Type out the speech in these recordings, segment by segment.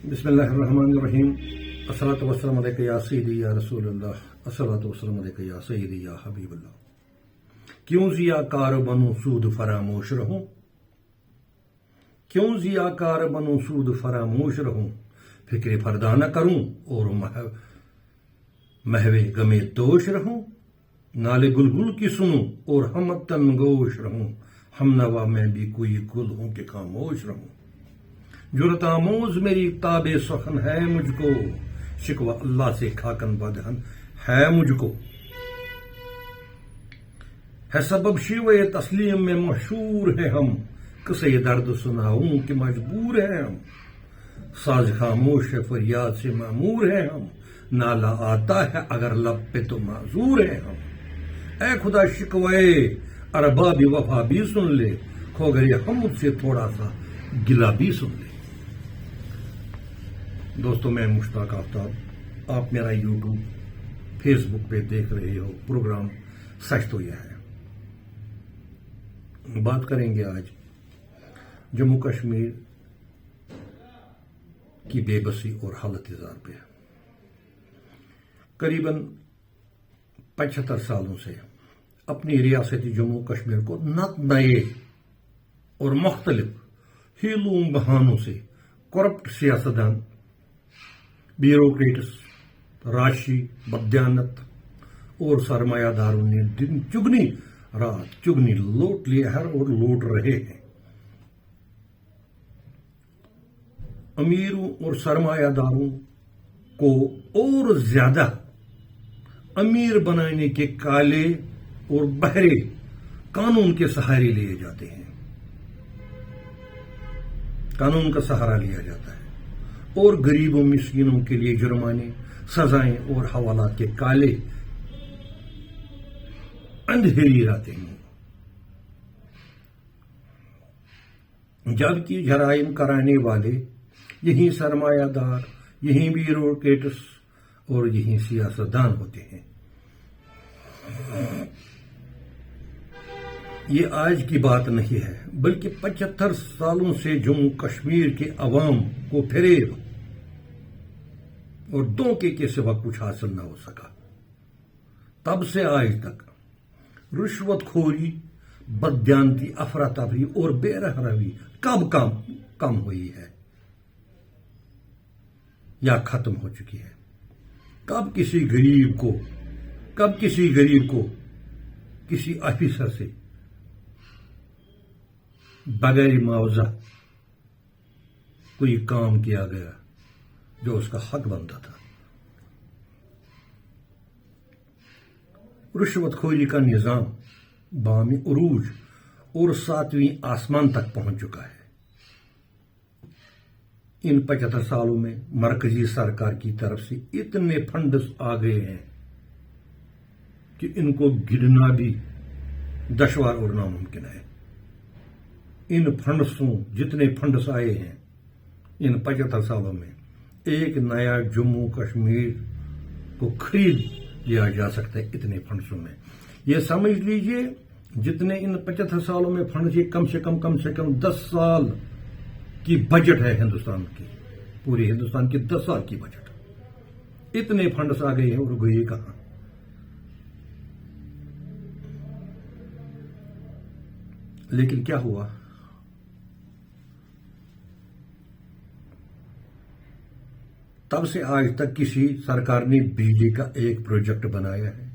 بسم اللہ الرحمن الرحیم. الصلاۃ والسلام علیک یا سیدی یا رسول اللہ. الصلاۃ والسلام علیک یا سیدی یا حبیب اللہ. کیوں ضیاء کار بنوں سود فراموش رہوں؟ کیوں ضیاء کار بنوں سود فراموش رہوں؟ فکر فردا نہ کروں اور محو غم دوش رہوں. نالے گلگل کی سنوں اور ہمتن گوش رہوں. ہم نوا میں بھی کوئی گل ہوں کہ خاموش رہوں. جرت آموز میری تاب سخن ہے مجھ کو، شکوہ اللہ سے کھاکن بدہن ہے مجھ کو. ہے سبب شیوہ تسلیم میں مشہور ہے ہم، کسے درد سناؤں کہ مجبور ہے ہم. ساز خاموش ہے فریاد سے معمور ہے ہم، نالا آتا ہے اگر لب پہ تو معذور ہے ہم. اے خدا شکوے ارباب وفا بھی سن لے، کھو گئے ہم مجھ سے تھوڑا سا گلا بھی سن لے. دوستو میں مشتاق آفتاب، آپ میرا یوٹیوب فیس بک پہ دیکھ رہے ہو پروگرام سچ تو یہ ہے. بات کریں گے آج جموں کشمیر کی بے بسی اور حالت زار پہ. قریباً 75 سالوں سے اپنی ریاست جموں کشمیر کو نئے اور مختلف ہیلوں بہانوں سے کرپٹ سیاستدان، بیوروکریٹس، راشی بدیانت اور سرمایہ داروں نے دن چگنی رات چگنی لوٹ لیا ہے اور لوٹ رہے ہیں. امیروں اور سرمایہ داروں کو اور زیادہ امیر بنانے کے کالے اور بہرے قانون کے سہارے لیے جاتے ہیں. قانون کا سہارا لیا جاتا ہے اور غریبوں مسکینوں کے لیے جرمانے، سزائیں اور حوالات کے کالے اندھیری راتیں ہیں. جبکہ جرائم کرانے والے یہی سرمایہ دار، یہی بیوروکریٹس اور یہی سیاستدان ہوتے ہیں. یہ آج کی بات نہیں ہے، بلکہ 75 سالوں سے جموں کشمیر کے عوام کو فریب اور دھوکے کے سوا کچھ حاصل نہ ہو سکا. تب سے آج تک رشوت خوری، بددیانتی، افراتفری اور بے رحمی کب کم ہوئی ہے یا ختم ہو چکی ہے؟ کب کسی غریب کو کسی آفیسر سے بغیر معاوضہ کوئی کام کیا گیا جو اس کا حق بنتا تھا؟ رشوت خوری کا نظام بامی عروج اور 7ویں آسمان تک پہنچ چکا ہے. ان 75 سالوں میں مرکزی سرکار کی طرف سے اتنے فنڈز آ گئے ہیں کہ ان کو گننا بھی دشوار اور ناممکن ہے. ان فنڈسوں جتنے فنڈس آئے ہیں ان 75 سالوں میں، ایک نیا جموں کشمیر کو خرید لیا جا سکتا ہے اتنے فنڈسوں میں. یہ سمجھ لیجئے جتنے ان 75 سالوں میں فنڈز، یہ کم سے کم 10 سال کی بجٹ ہے ہندوستان کی، پورے ہندوستان کی 10 سال کی بجٹ. اتنے فنڈز آ گئے ہیں اور گئے کہاں؟ لیکن کیا ہوا؟ تب سے آج تک کسی سرکار نے بجلی کا ایک پروجیکٹ بنایا ہے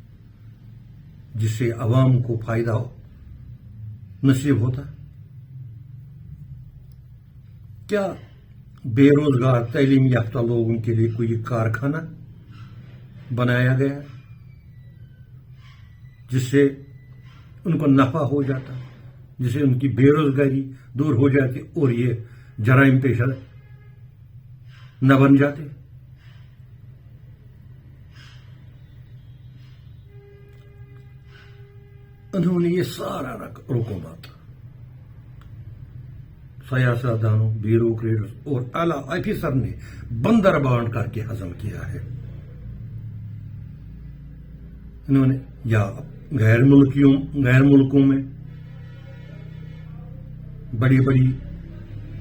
جس سے عوام کو فائدہ نصیب ہوتا؟ کیا بے روزگار تعلیم یافتہ لوگوں کے لیے کوئی کارخانہ بنایا گیا جس سے ان کو نفع ہو جاتا، جس سے ان کی بے روزگاری دور ہو جاتی اور یہ جرائم پیشہ نہ بن جاتے؟ انہوں نے یہ سارا رقوبات سیاستدانوں، بیوروکریٹس اور اعلیٰ آفیسر نے بندر بانٹ کر کے ہضم کیا ہے. انہوں نے یا غیر ملکوں میں بڑی بڑی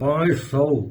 500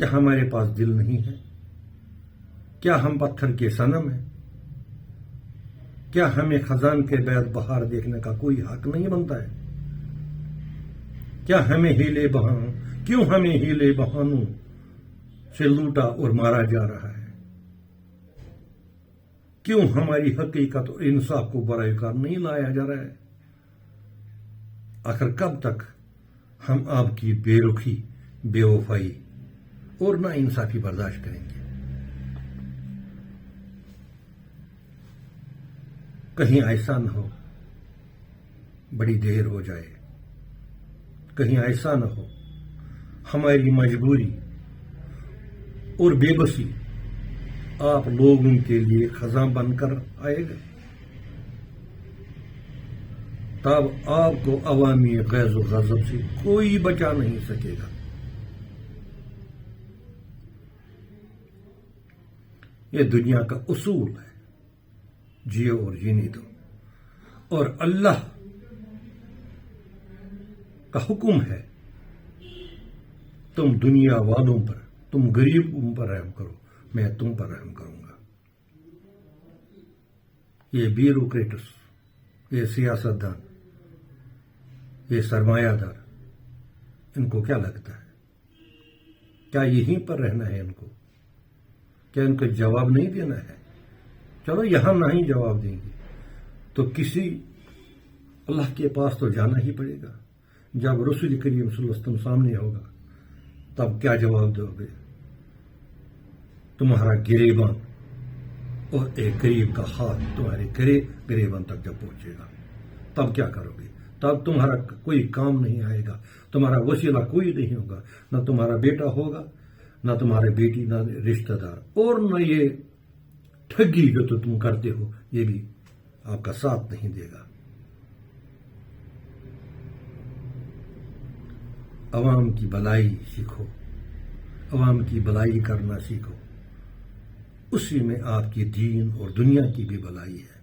کیا ہمارے پاس دل نہیں ہے؟ کیا ہم پتھر کے صنم ہیں؟ کیا ہمیں خزان کے بعد بہار دیکھنے کا کوئی حق نہیں بنتا ہے؟ کیا ہمیں کیوں ہمیں ہیلے بہانوں سے لوٹا اور مارا جا رہا ہے؟ کیوں ہماری حقیقت اور انصاف کو برائے کار نہیں لایا جا رہا ہے؟ آخر کب تک ہم آپ کی بے رخی، بے وفائی اور نا انصافی برداشت کریں گے؟ کہیں ایسا نہ ہو بڑی دیر ہو جائے، کہیں ایسا نہ ہو ہماری مجبوری اور بے بسی آپ لوگوں کے لیے خزاں بن کر آئے گا، تب آپ کو عوامی غیظ و غضب سے کوئی بچا نہیں سکے گا۔ یہ دنیا کا اصول ہے، جیو اور جینے دو، اور اللہ کا حکم ہے تم دنیا والوں پر، تم غریبوں پر رحم کرو، میں تم پر رحم کروں گا۔ یہ بیوروکریٹس، یہ سیاستدان، یہ سرمایہ دار، ان کو کیا لگتا ہے؟ کیا یہیں پر رہنا ہے ان کو؟ کیا ان کو جواب نہیں دینا ہے؟ چلو یہاں نہیں جواب دیں گے تو کسی اللہ کے پاس تو جانا ہی پڑے گا۔ جب رسول کریم صلی اللہ علیہ وسلم سامنے ہوگا تب کیا جواب دو گے؟ تمہارا گریبان اور ایک غریب کا ہاتھ تمہارے گریبان تک جب پہنچے گا تب کیا کرو گے؟ تب تمہارا کوئی کام نہیں آئے گا، تمہارا وسیلہ کوئی نہیں ہوگا، نہ تمہارا بیٹا ہوگا، نہ تمہارے بیٹی، نہ رشتہ دار، اور نہ یہ ٹھگی جو تو تم کرتے ہو یہ بھی آپ کا ساتھ نہیں دے گا۔ عوام کی بھلائی سیکھو، عوام کی بھلائی کرنا سیکھو، اسی میں آپ کی دین اور دنیا کی بھی بھلائی ہے۔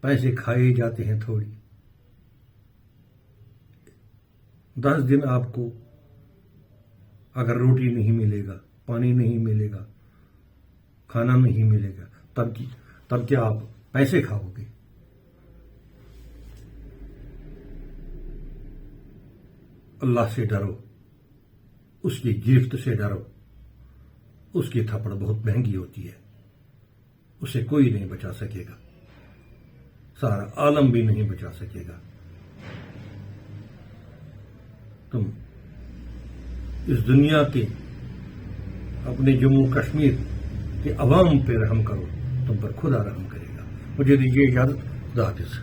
پیسے کھائے جاتے ہیں تھوڑی، 10 دن آپ کو اگر روٹی نہیں ملے گا، پانی نہیں ملے گا، کھانا نہیں ملے گا، تب کیا آپ پیسے کھاؤ گے؟ اللہ سے ڈرو، اس کی گرفت سے ڈرو، اس کی تھپڑ بہت مہنگی ہوتی ہے، اسے کوئی نہیں بچا سکے گا، سارا عالم بھی نہیں بچا سکے گا۔ تم اس دنیا کے، اپنے جموں کشمیر کے عوام پہ رحم کرو، تم پر خدا رحم کرے گا۔ مجھے دیجیے اجازت، خدا حافظ۔